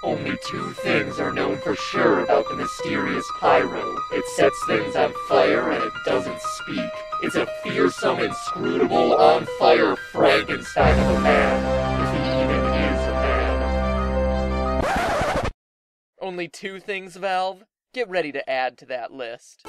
Only two things are known for sure about the mysterious Pyro. It sets things on fire and it doesn't speak. It's a fearsome, inscrutable, on-fire Frankenstein of a man, if he even is a man. Only two things, Valve? Get ready to add to that list.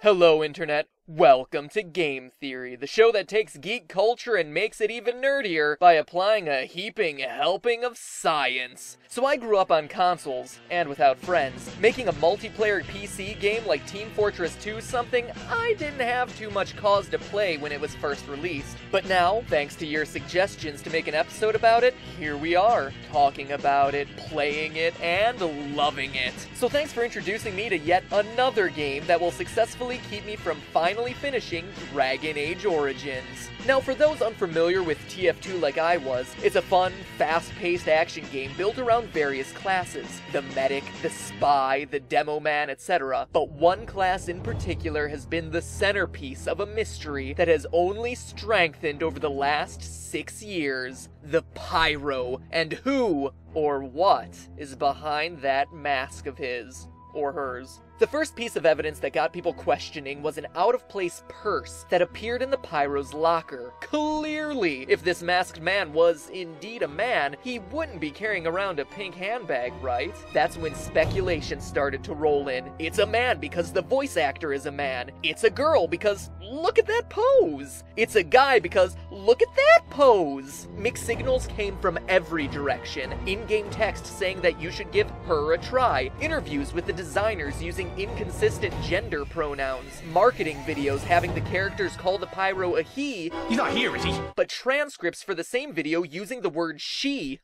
Hello, Internet. Welcome to Game Theory, the show that takes geek culture and makes it even nerdier by applying a heaping helping of science. So I grew up on consoles, and without friends. Making a multiplayer PC game like Team Fortress 2 something I didn't have too much cause to play when it was first released. But now, thanks to your suggestions to make an episode about it, here we are, talking about it, playing it, and loving it. So thanks for introducing me to yet another game that will successfully keep me from finally finishing Dragon Age Origins. Now, for those unfamiliar with TF2 like I was, it's a fun, fast-paced action game built around various classes. The medic, the spy, the demo man, etc. But one class in particular has been the centerpiece of a mystery that has only strengthened over the last 6 years. The Pyro. And who, or what, is behind that mask of his. Or hers. The first piece of evidence that got people questioning was an out-of-place purse that appeared in the Pyro's locker. Clearly, if this masked man was indeed a man, he wouldn't be carrying around a pink handbag, right? That's when speculation started to roll in. It's a man because the voice actor is a man. It's a girl because look at that pose. It's a guy because look at that pose. Mixed signals came from every direction. In-game text saying that you should give her a try. Interviews with the designers using inconsistent gender pronouns, marketing videos having the characters call the Pyro a he. He's not here, is he? But transcripts for the same video using the word she.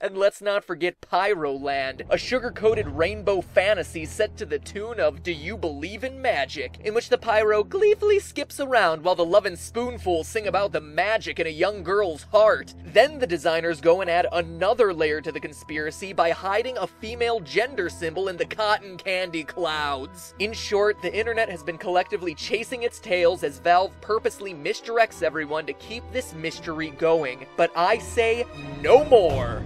And let's not forget Pyroland, a sugar-coated rainbow fantasy set to the tune of Do You Believe in Magic, in which the Pyro gleefully skips around while the Lovin' Spoonful sing about the magic in a young girl's heart. Then the designers go and add another layer to the conspiracy by hiding a female gender symbol in the cotton candy clouds. In short, the internet has been collectively chasing its tails as Valve purposely misdirects everyone to keep this mystery going. But I say no more.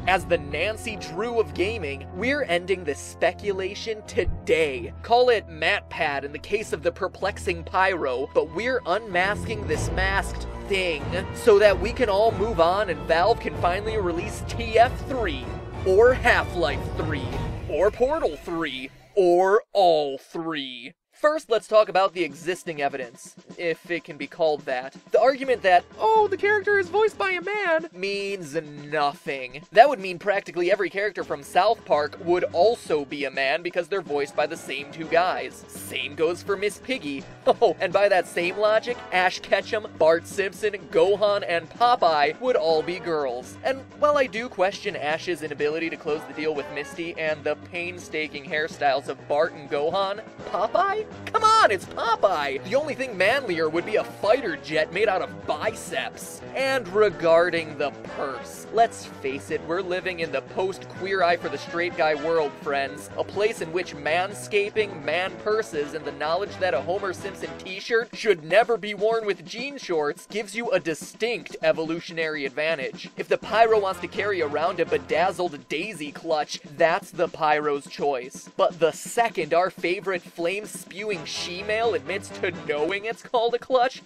As the Nancy Drew of gaming, we're ending this speculation today. Call it MatPat in the case of the perplexing Pyro, but we're unmasking this masked thing so that we can all move on and Valve can finally release TF3, or Half-Life 3, or Portal 3, or all three. First, let's talk about the existing evidence, if it can be called that. The argument that, oh, the character is voiced by a man, means nothing. That would mean practically every character from South Park would also be a man because they're voiced by the same two guys. Same goes for Miss Piggy. Oh, and by that same logic, Ash Ketchum, Bart Simpson, Gohan, and Popeye would all be girls. And while I do question Ash's inability to close the deal with Misty and the painstaking hairstyles of Bart and Gohan, Popeye? Come on, it's Popeye! The only thing manlier would be a fighter jet made out of biceps. And regarding the purse, let's face it, we're living in the post-Queer Eye for the Straight Guy world, friends. A place in which manscaping, man purses, and the knowledge that a Homer Simpson t-shirt should never be worn with jean shorts gives you a distinct evolutionary advantage. If the Pyro wants to carry around a bedazzled daisy clutch, that's the Pyro's choice. But the second our favorite flame-spewing she-male admits to knowing it's called a clutch,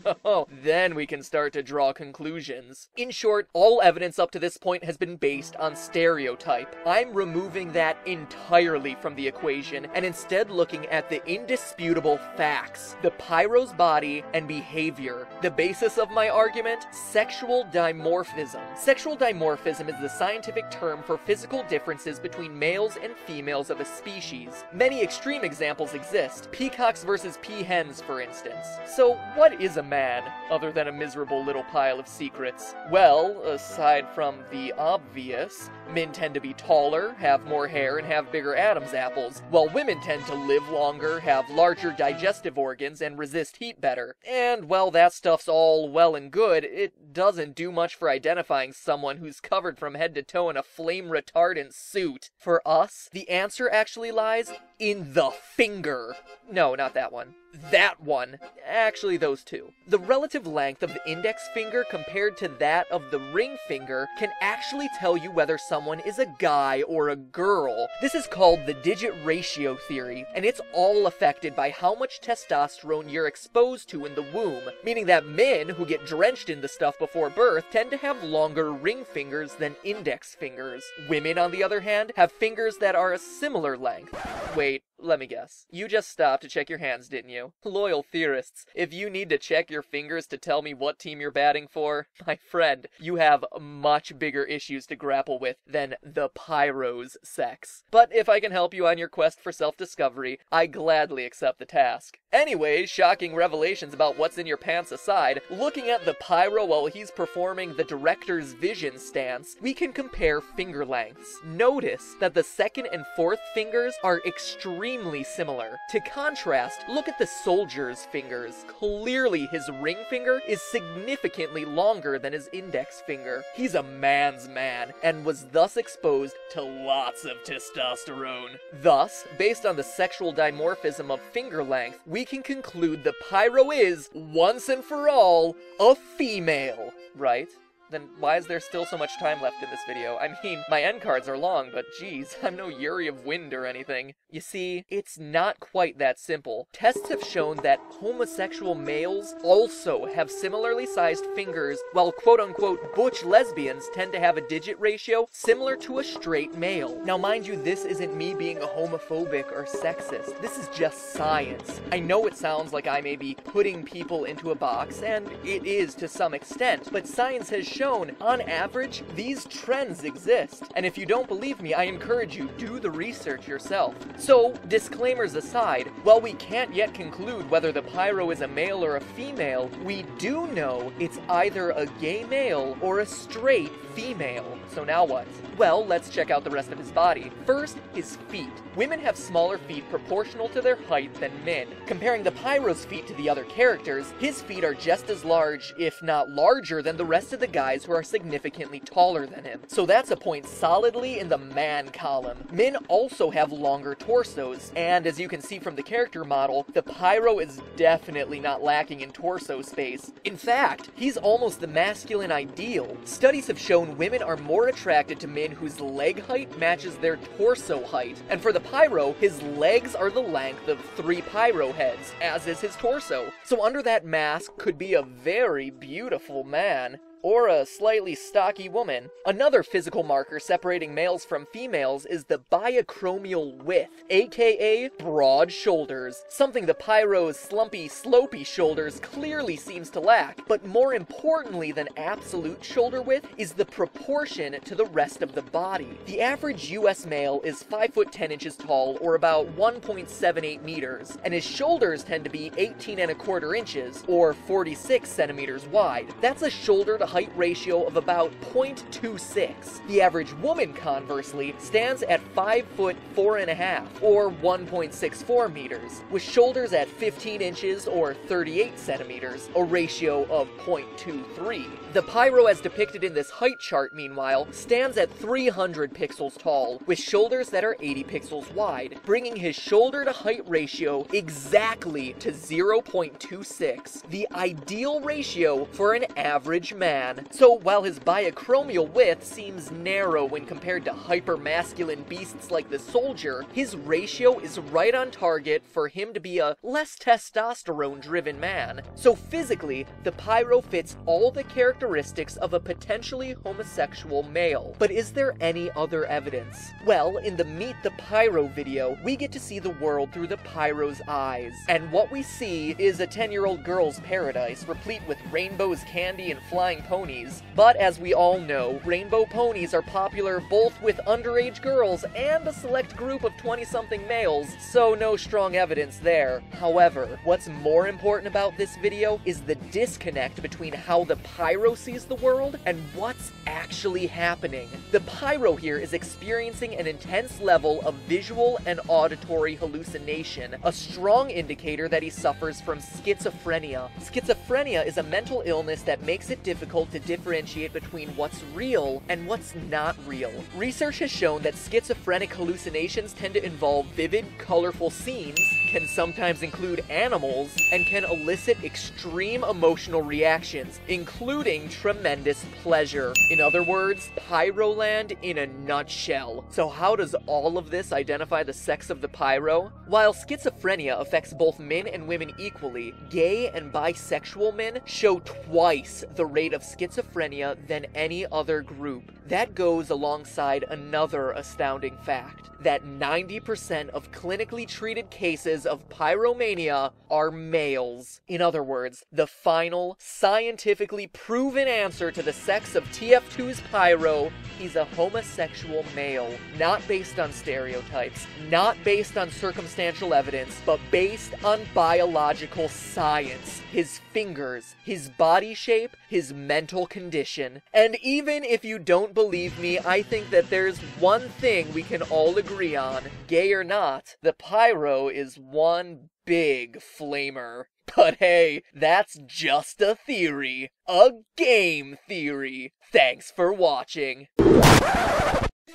then we can start to draw conclusions. In short, all evidence up to this point has been based on stereotype. I'm removing that entirely from the equation and instead looking at the indisputable facts, the Pyro's body and behavior. The basis of my argument? Sexual dimorphism. Sexual dimorphism is the scientific term for physical differences between males and females of a species. Many extreme examples exist. Peak peacocks versus peahens, for instance. So what is a man, other than a miserable little pile of secrets? Well, aside from the obvious, men tend to be taller, have more hair, and have bigger Adam's apples, while women tend to live longer, have larger digestive organs, and resist heat better. And while that stuff's all well and good, it doesn't do much for identifying someone who's covered from head to toe in a flame-retardant suit. For us, the answer actually lies in the finger. No, not that one. That one. Actually, those two. The relative length of the index finger compared to that of the ring finger can actually tell you whether someone is a guy or a girl. This is called the digit ratio theory, and it's all affected by how much testosterone you're exposed to in the womb, meaning that men who get drenched in the stuff before birth tend to have longer ring fingers than index fingers. Women, on the other hand, have fingers that are a similar length. Wait, let me guess. You just stopped to check your hands, didn't you? Loyal theorists, if you need to check your fingers to tell me what team you're batting for, my friend, you have much bigger issues to grapple with than the Pyro's sex. But if I can help you on your quest for self-discovery, I gladly accept the task. Anyway, shocking revelations about what's in your pants aside, looking at the Pyro while he's performing the director's vision stance, we can compare finger lengths. Notice that the second and fourth fingers are extremely similar. To contrast, look at the soldier's fingers. Clearly his ring finger is significantly longer than his index finger. He's a man's man, and was thus exposed to lots of testosterone. Thus, based on the sexual dimorphism of finger length, we can conclude the Pyro is, once and for all, a female, right? Then why is there still so much time left in this video? I mean, my end cards are long, but geez, I'm no Yuri of Wind or anything. You see, it's not quite that simple. Tests have shown that homosexual males also have similarly sized fingers, while quote-unquote butch lesbians tend to have a digit ratio similar to a straight male. Now mind you, this isn't me being homophobic or sexist. This is just science. I know it sounds like I may be putting people into a box, and it is to some extent, but science has shown, on average, these trends exist. And if you don't believe me, I encourage you, do the research yourself. So, disclaimers aside, while we can't yet conclude whether the Pyro is a male or a female, we do know it's either a gay male or a straight female. So now what? Well, let's check out the rest of his body. First, his feet. Women have smaller feet proportional to their height than men. Comparing the Pyro's feet to the other characters, his feet are just as large, if not larger, than the rest of the guys who are significantly taller than him. So that's a point solidly in the man column. Men also have longer torsos, and as you can see from the character model, the Pyro is definitely not lacking in torso space. In fact, he's almost the masculine ideal. Studies have shown women are more attracted to men whose leg height matches their torso height, and for the Pyro, his legs are the length of 3 Pyro heads, as is his torso. So under that mask could be a very beautiful man. Or a slightly stocky woman. Another physical marker separating males from females is the biochromial width, aka broad shoulders, something the Pyro's slumpy, slopey shoulders clearly seems to lack. But more importantly than absolute shoulder width is the proportion to the rest of the body. The average US male is 5 foot 10 inches tall, or about 1.78 meters, and his shoulders tend to be 18¼ inches, or 46 centimeters wide. That's a shoulder to height ratio of about 0.26. The average woman, conversely, stands at 5 foot 4.5, or 1.64 meters, with shoulders at 15 inches or 38 centimeters, a ratio of 0.23. The Pyro as depicted in this height chart, meanwhile, stands at 300 pixels tall, with shoulders that are 80 pixels wide, bringing his shoulder to height ratio exactly to 0.26, the ideal ratio for an average man. So while his biochromial width seems narrow when compared to hyper-masculine beasts like the soldier, his ratio is right on target for him to be a less testosterone-driven man. So physically, the Pyro fits all the characteristics of a potentially homosexual male. But is there any other evidence? Well, in the Meet the Pyro video, we get to see the world through the Pyro's eyes. And what we see is a 10-year-old girl's paradise, replete with rainbows, candy, and flying ponies. But as we all know, rainbow ponies are popular both with underage girls and a select group of 20-something males, so no strong evidence there. However, what's more important about this video is the disconnect between how the Pyro sees the world and what's actually happening. The Pyro here is experiencing an intense level of visual and auditory hallucination, a strong indicator that he suffers from schizophrenia. Schizophrenia is a mental illness that makes it difficult to differentiate between what's real and what's not real. Research has shown that schizophrenic hallucinations tend to involve vivid, colorful scenes, can sometimes include animals, and can elicit extreme emotional reactions, including tremendous pleasure. In other words, Pyroland in a nutshell. So how does all of this identify the sex of the Pyro? While schizophrenia affects both men and women equally, gay and bisexual men show twice the rate of schizophrenia than any other group. That goes alongside another astounding fact, that 90% of clinically treated cases of pyromania are males. In other words, the final, scientifically proven answer to the sex of TF2's Pyro, he's a homosexual male. Not based on stereotypes, not based on circumstantial evidence, but based on biological science. His fingers, his body shape, his mental condition. And even if you don't believe me, I think that there's one thing we can all agree on. Gay or not, the Pyro is one big flamer. But hey, that's just a theory. A game theory. Thanks for watching.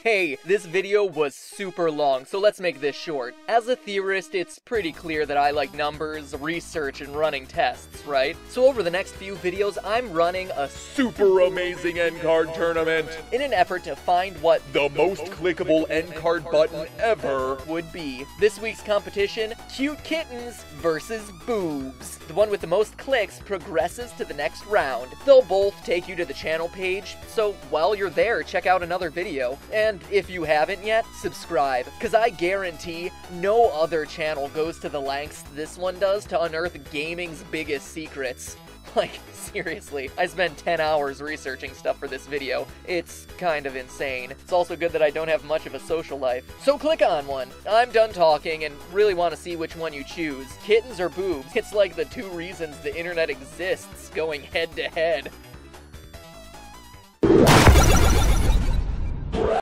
Hey, this video was super long, so let's make this short. As a theorist, it's pretty clear that I like numbers, research, and running tests, right? So over the next few videos, I'm running a super amazing end card tournament in an effort to find what the most clickable end card button ever would be. This week's competition, cute kittens versus boobs. The one with the most clicks progresses to the next round. They'll both take you to the channel page, so while you're there, check out another video. And if you haven't yet, subscribe, because I guarantee no other channel goes to the lengths this one does to unearth gaming's biggest secrets. Like, seriously, I spent 10 hours researching stuff for this video. It's kind of insane. It's also good that I don't have much of a social life. So click on one. I'm done talking and really want to see which one you choose. Kittens or boobs? It's like the two reasons the internet exists going head to head.